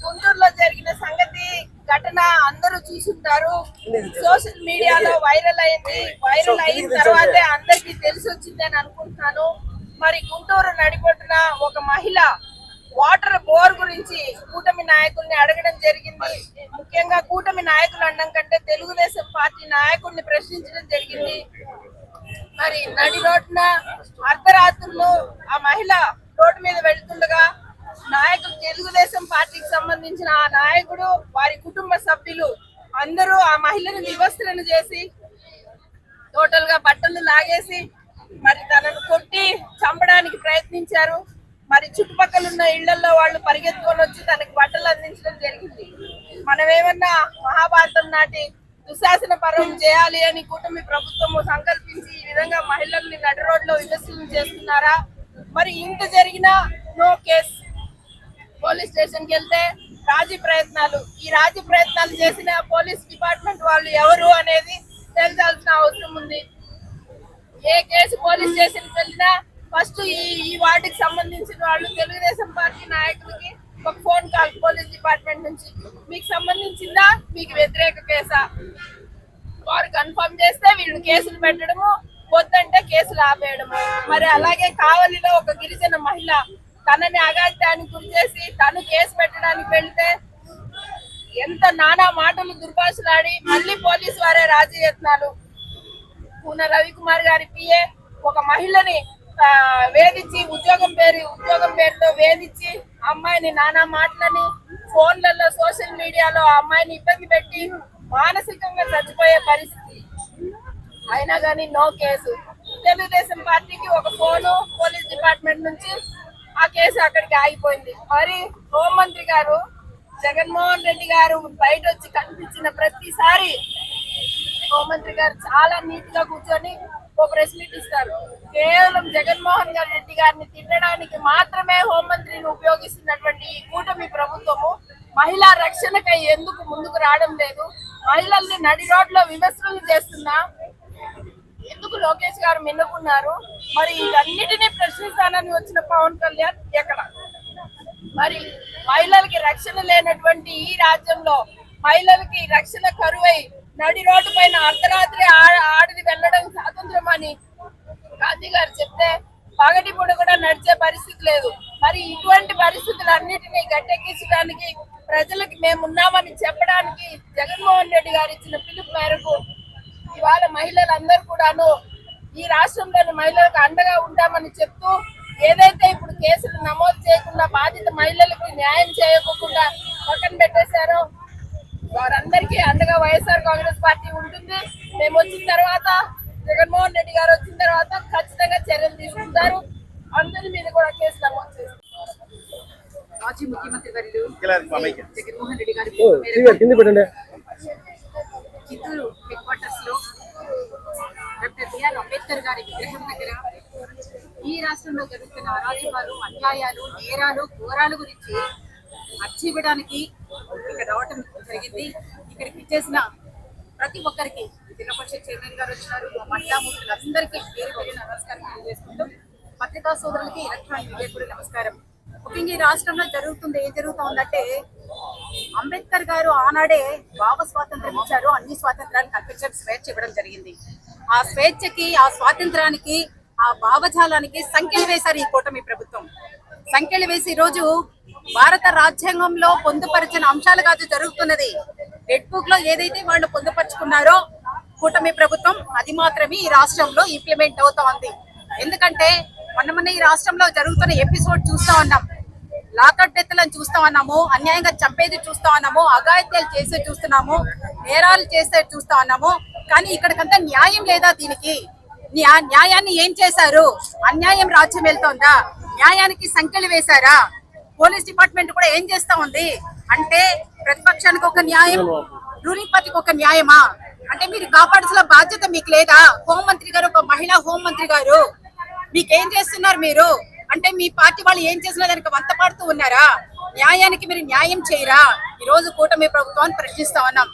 గుంటూరులో జరిగిన సంగతి ఘటన అందరూ చూసుంటారు. సోషల్ మీడియాలో వైరల్ అయింది. వైరల్ అయిన తర్వాతే అందరికీ తెలిసి వచ్చిందని అనుకుంటున్నాను. మరి గుంటూరు నడిబొడ్డున ఒక మహిళ వాటర్ బోర్ గురించి కూటమి నాయకుల్ని అడగడం జరిగింది. ముఖ్యంగా కూటమి నాయకులు అనడం కంటే తెలుగుదేశం పార్టీ నాయకుల్ని ప్రశ్నించడం జరిగింది. మరి నడి రోడ్డున అర్ధరాత్రులు ఆ మహిళ రోడ్డు మీద వెళ్తుండగా నాయకులు తెలుగుదేశం పార్టీకి సంబంధించిన ఆ నాయకుడు వారి కుటుంబ సభ్యులు అందరూ ఆ మహిళను వివస్త్రను చేసి టోటల్ గా బట్టలు లాగేసి మరి తనను కొట్టి చంపడానికి ప్రయత్నించారు. మరి చుట్టుపక్కల ఉన్న ఇళ్లలో వాళ్ళు పరిగెత్తుకొని వచ్చి తనకి బట్టలు అందించడం జరిగింది. మనమేమన్నా మహాభారతం నాటి దుశాసన పర్వం చేయాలి అని కూటమి ప్రభుత్వము సంకల్పించి ఈ విధంగా మహిళల్ని నడి రోడ్లో వివస్త్రను చేస్తున్నారా? మరి ఇంత జరిగినా నో కేస్. పోలీస్ స్టేషన్ కి వెళ్తే రాజీ ప్రయత్నాలు. ఈ రాజీ ప్రయత్నాలు చేసిన పోలీస్ డిపార్ట్మెంట్ వాళ్ళు ఎవరు అనేది తెలిసాల్సిన అవసరం ఉంది. ఏ కేసు పోలీస్ స్టేషన్ కి వెళ్ళినా ఫస్ట్ ఈ వార్డుకి సంబంధించిన వాళ్ళు తెలుగుదేశం పార్టీ నాయకులకి ఒక ఫోన్ కాల్ పోలీస్ డిపార్ట్మెంట్ నుంచి, మీకు సంబంధించిందా, మీకు వ్యతిరేక కేసా? వారు కన్ఫర్మ్ చేస్తే వీళ్ళు కేసులు పెట్టడము, వద్దంటే కేసులు ఆపేయడము. మరి అలాగే కావలిలో ఒక గిరిజన మహిళ తనని అగాత్యానికి గురి చేసి తను కేసు పెట్టడానికి వెళ్తే ఎంత నానా మాటలు దుర్భాషలాడి మళ్ళీ పోలీసు వారే రాజీ యత్నాలు. పూన రవికుమార్ గారి పిఏ ఒక మహిళని వేధించి ఉద్యోగం పేరుతో వేధించి అమ్మాయిని నానా మాటలని ఫోన్లలో సోషల్ మీడియాలో ఆ అమ్మాయిని ఇబ్బంది పెట్టి మానసికంగా చచ్చిపోయే పరిస్థితి. అయినా కానీ నో కేసు. తెలుగుదేశం పార్టీకి ఒక ఫోను పోలీస్ డిపార్ట్మెంట్ నుంచి ఆ కేసు అక్కడికి ఆగిపోయింది. మరి హోంమంత్రి గారు జగన్మోహన్ రెడ్డి గారు బయట వచ్చి కనిపించిన ప్రతిసారి హోంమంత్రి గారు చాలా నీట్ గా కూర్చొని ఒక ప్రెస్ మీట్ ఇస్తారు. కేవలం జగన్మోహన్ రెడ్డి గారిని తిట్టడానికి మాత్రమే హోంమంత్రిని ఉపయోగిస్తున్నటువంటి ఈ కూటమి ప్రభుత్వము మహిళా రక్షణకై ఎందుకు ముందుకు రావడం లేదు? మహిళల్ని నడి రోడ్లో విమర్శలు చేస్తున్నా ఎందుకు లోకేష్ గారు మిన్నుకున్నారు? మరి వీటన్నిటినీ ప్రశ్నిస్తానని వచ్చిన పవన్ కళ్యాణ్ ఎక్కడ? మరి మహిళలకి రక్షణ లేనటువంటి ఈ రాజ్యంలో మహిళలకి రక్షణ కరువై నడి రోడ్డు పైన అర్ధరాత్రి ఆడది వెళ్ళడం స్వాతంత్రం అని గాంధీ గారు చెప్తే పగటి పూట కూడా నడిచే పరిస్థితి లేదు. మరి ఇటువంటి పరిస్థితులన్నిటినీ గట్టెక్కించడానికి ప్రజలకి మేమున్నామని చెప్పడానికి జగన్మోహన్ రెడ్డి గారు ఇచ్చిన పిలుపు మేరకు ఇవాళ మహిళలందరూ కూడాను ఈ రాష్ట్రంలోని మహిళలకు అండగా ఉంటామని చెప్తూ ఏదైతే ఇప్పుడు కేసులు నమోదు చేయకుండా బాధిత మహిళలకు న్యాయం చేయకుండా పక్కన పెట్టేశారో వారందరికీ అండగా వైఎస్ఆర్ కాంగ్రెస్ పార్టీ ఉంటుంది. మేము వచ్చిన తర్వాత జగన్మోహన్ రెడ్డి గారు వచ్చిన తర్వాత ఖచ్చితంగా చర్యలు తీసుకుంటారు. అందరి మీద కూడా కేసు నమోదు చేస్తారు. మాజీ ముఖ్యమంత్రి వర్యులు జగన్మోహన్ రెడ్డి గారి చిత్తూరు హెడ్ క్వార్టర్స్ లో డాక్టర్ బిఆర్ అంబేద్కర్ గారి విగ్రహం దగ్గర ఈ రాష్ట్రంలో జరుగుతున్న అరాచకాలు, అన్యాయాలు, నేరాలు, ఘోరాల గురించి అర్జీ ఇవ్వడానికి ఇక్కడ రావటం జరిగింది. ఇక్కడికి ఇచ్చేసిన ప్రతి ఒక్కరికి జిల్లా పరిషత్ చైర్మన్ గారు వచ్చినారు, మహిళా మూర్తులందరికీ పేరు పేరు నమస్కారం తెలియజేసుకుంటూ పత్రికా సోదరులకి ఎలక్ట్రానిక్ మీడియా కూడా నమస్కారం. ముఖ్యంగా ఈ రాష్ట్రంలో ఏం జరుగుతూ ఉందంటే అంబేద్కర్ గారు ఆనాడే భావ స్వాతంత్రం ఇచ్చారు, అన్ని స్వాతంత్రాలు కల్పించడానికి స్వేచ్ఛ ఇవ్వడం జరిగింది. ఆ స్వేచ్ఛకి, ఆ స్వాతంత్రానికి, ఆ భావజాలానికి సంఖ్యలు వేశారు ఈ కూటమి ప్రభుత్వం. సంఖ్యలు వేసి ఈరోజు భారత రాజ్యాంగంలో పొందుపరిచిన అంశాలు కాదు జరుగుతున్నది. రెడ్ బుక్ లో ఏదైతే వాళ్ళు పొందుపరుచుకున్నారో కూటమి ప్రభుత్వం అది మాత్రమే ఈ రాష్ట్రంలో ఇంప్లిమెంట్ అవుతా ఉంది. ఎందుకంటే మొన్న ఈ రాష్ట్రంలో జరుగుతున్న ఎపిసోడ్ చూస్తా ఉన్నాం, లాకప్ డెత్లను చూస్తా ఉన్నాము, అన్యాయంగా చంపేది చూస్తా ఉన్నాము, అఘాయిత్యాలు చేసే చూస్తున్నాము, నేరాలు చేసే చూస్తా ఉన్నాము. కానీ ఇక్కడికంతా న్యాయం లేదా? దీనికి న్యాయాన్ని ఏం చేశారు? అన్యాయం రాజ్యం వెళ్తోందా? న్యాయానికి సంఖ్యలు వేశారా? పోలీస్ డిపార్ట్మెంట్ కూడా ఏం చేస్తా ఉంది అంటే ప్రతిపక్షానికి ఒక న్యాయం, రూలింగ్ పార్టీకి ఒక న్యాయమా? అంటే మీరు కాపాడాల్సిన బాధ్యత మీకు లేదా? హోంమంత్రి గారు, ఒక మహిళా హోంమంత్రి గారు మీకేం చేస్తున్నారు మీరు? అంటే మీ పార్టీ వాళ్ళు ఏం చేసినా దానికి వంత పాడుతూ ఉన్నారా? న్యాయానికి మీరు న్యాయం చేయరా? ఈ రోజు కూటమి ప్రభుత్వాన్ని ప్రశ్నిస్తా ఉన్నాం.